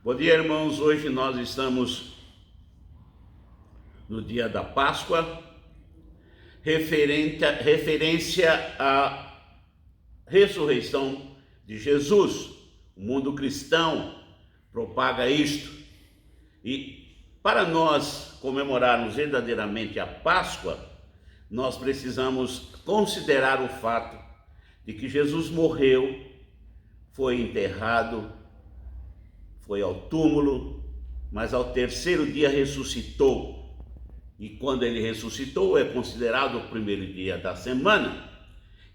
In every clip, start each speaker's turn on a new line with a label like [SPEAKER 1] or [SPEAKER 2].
[SPEAKER 1] Bom dia, irmãos. Hoje nós estamos no dia da Páscoa, referência à ressurreição de Jesus. O mundo cristão propaga isto. E para nós comemorarmos verdadeiramente a Páscoa, nós precisamos considerar o fato de que Jesus morreu, foi enterrado, foi ao túmulo, mas ao terceiro dia ressuscitou. E quando ele ressuscitou, é considerado o primeiro dia da semana.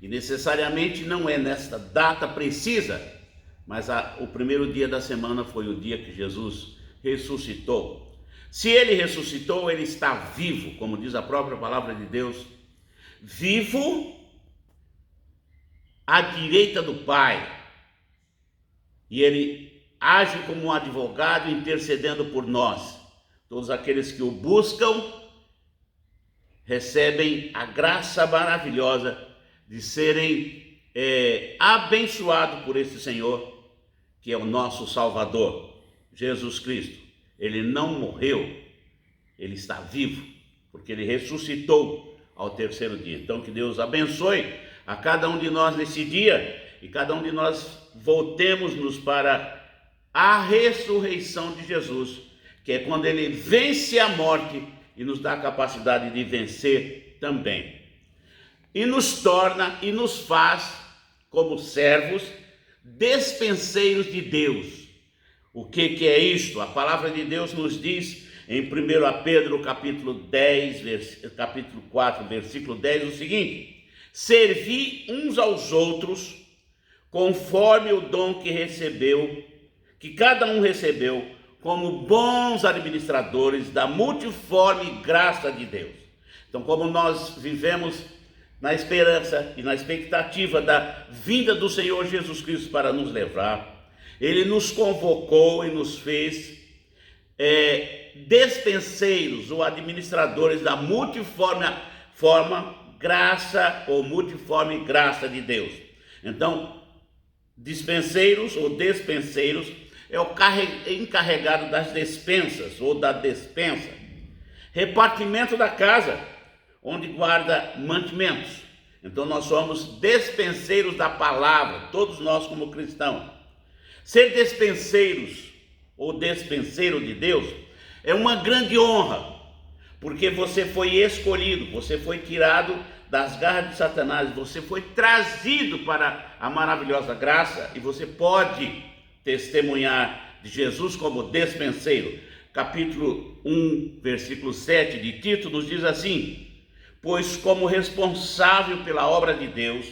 [SPEAKER 1] E necessariamente não é nesta data precisa, mas o primeiro dia da semana foi o dia que Jesus ressuscitou. Se ele ressuscitou, ele está vivo, como diz a própria palavra de Deus, vivo à direita do Pai. E ele age como um advogado intercedendo por nós. Todos aqueles que o buscam recebem a graça maravilhosa de serem abençoados por esse Senhor, que é o nosso Salvador, Jesus Cristo. Ele não morreu, ele está vivo, porque ele ressuscitou ao terceiro dia. Então que Deus abençoe a cada um de nós nesse dia e cada um de nós voltemos-nos para a ressurreição de Jesus, que é quando ele vence a morte e nos dá a capacidade de vencer também. E nos torna e nos faz, como servos, despenseiros de Deus. O que é isto? A palavra de Deus nos diz em 1 Pedro capítulo 4, versículo 10, o seguinte: servi uns aos outros conforme o dom que cada um recebeu, como bons administradores da multiforme graça de Deus. Então, como nós vivemos na esperança e na expectativa da vinda do Senhor Jesus Cristo para nos levar, ele nos convocou e nos fez despenseiros ou administradores da multiforme graça ou multiforme graça de Deus. Então, dispenseiros ou despenseiros é o encarregado das despensas ou da despensa. Repartimento da casa, onde guarda mantimentos. Então nós somos despenseiros da palavra, todos nós como cristãos. Ser despenseiros ou despenseiro de Deus é uma grande honra, porque você foi escolhido, você foi tirado das garras de Satanás, você foi trazido para a maravilhosa graça e você pode testemunhar de Jesus como despenseiro. Capítulo 1, versículo 7 de Tito nos diz assim: pois como responsável pela obra de Deus,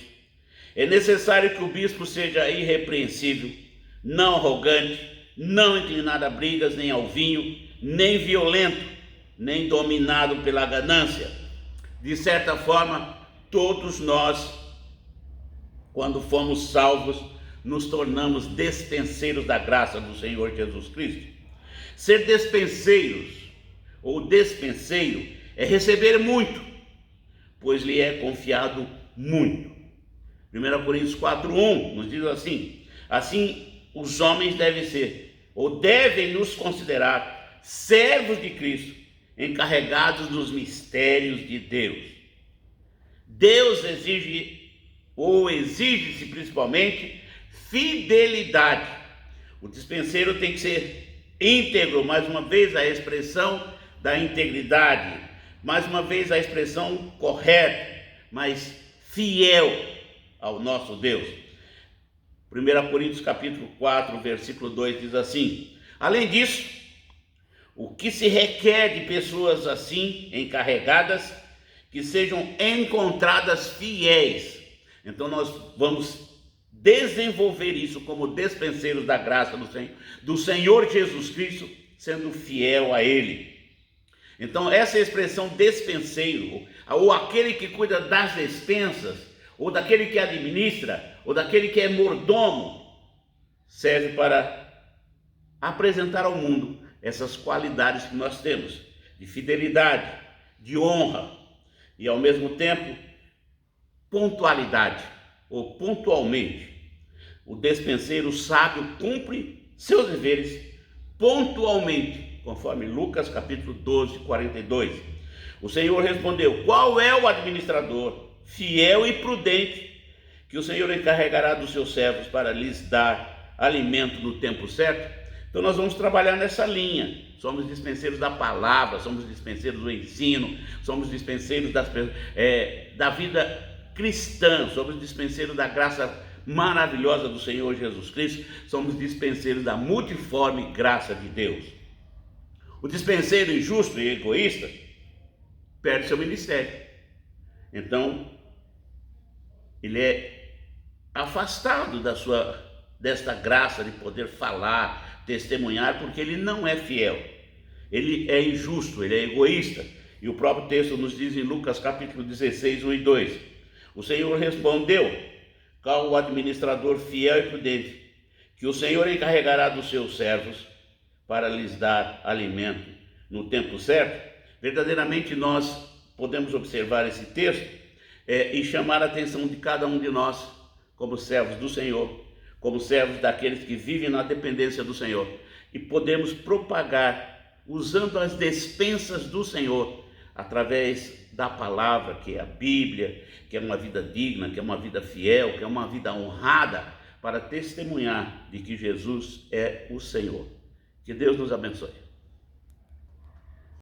[SPEAKER 1] é necessário que o bispo seja irrepreensível, não arrogante, não inclinado a brigas, nem ao vinho, nem violento, nem dominado pela ganância. De certa forma, todos nós, quando fomos salvos, nos tornamos despenseiros da graça do Senhor Jesus Cristo. Ser despenseiros ou despenseiro é receber muito, pois lhe é confiado muito. 1 Coríntios 4:1 nos diz assim: assim os homens devem ser, ou devem nos considerar servos de Cristo, encarregados dos mistérios de Deus. Deus exige-se principalmente fidelidade. O dispenseiro tem que ser íntegro, mais uma vez a expressão da integridade, mais uma vez a expressão correta, mas fiel ao nosso Deus. 1 Coríntios capítulo 4, versículo 2 diz assim: além disso, o que se requer de pessoas assim, encarregadas, que sejam encontradas fiéis. Então nós vamos desenvolver isso como despenseiros da graça do Senhor Jesus Cristo, sendo fiel a Ele. Então essa expressão despenseiro, ou aquele que cuida das despensas, ou daquele que administra, ou daquele que é mordomo, serve para apresentar ao mundo essas qualidades que nós temos, de fidelidade, de honra, e ao mesmo tempo pontualidade, ou pontualmente. O despenseiro sábio cumpre seus deveres pontualmente, conforme Lucas capítulo 12, 42. O Senhor respondeu: qual é o administrador fiel e prudente que o Senhor encarregará dos seus servos para lhes dar alimento no tempo certo? Então nós vamos trabalhar nessa linha. Somos dispenseiros da palavra, somos dispenseiros do ensino, somos dispenseiros da vida cristã, somos dispenseiros da graça maravilhosa do Senhor Jesus Cristo, somos dispenseiros da multiforme graça de Deus. O dispenseiro injusto e egoísta perde seu ministério. Então, ele é afastado desta graça de poder falar, testemunhar, porque ele não é fiel. Ele é injusto, ele é egoísta. E o próprio texto nos diz em Lucas capítulo 16, 1 e 2. O Senhor respondeu: qual o administrador fiel e prudente, que o Senhor encarregará dos seus servos para lhes dar alimento no tempo certo? Verdadeiramente nós podemos observar esse texto e chamar a atenção de cada um de nós como servos do Senhor, como servos daqueles que vivem na dependência do Senhor, e podemos propagar, usando as despensas do Senhor, através da palavra, que é a Bíblia, que é uma vida digna, que é uma vida fiel, que é uma vida honrada, para testemunhar de que Jesus é o Senhor. Que Deus nos abençoe.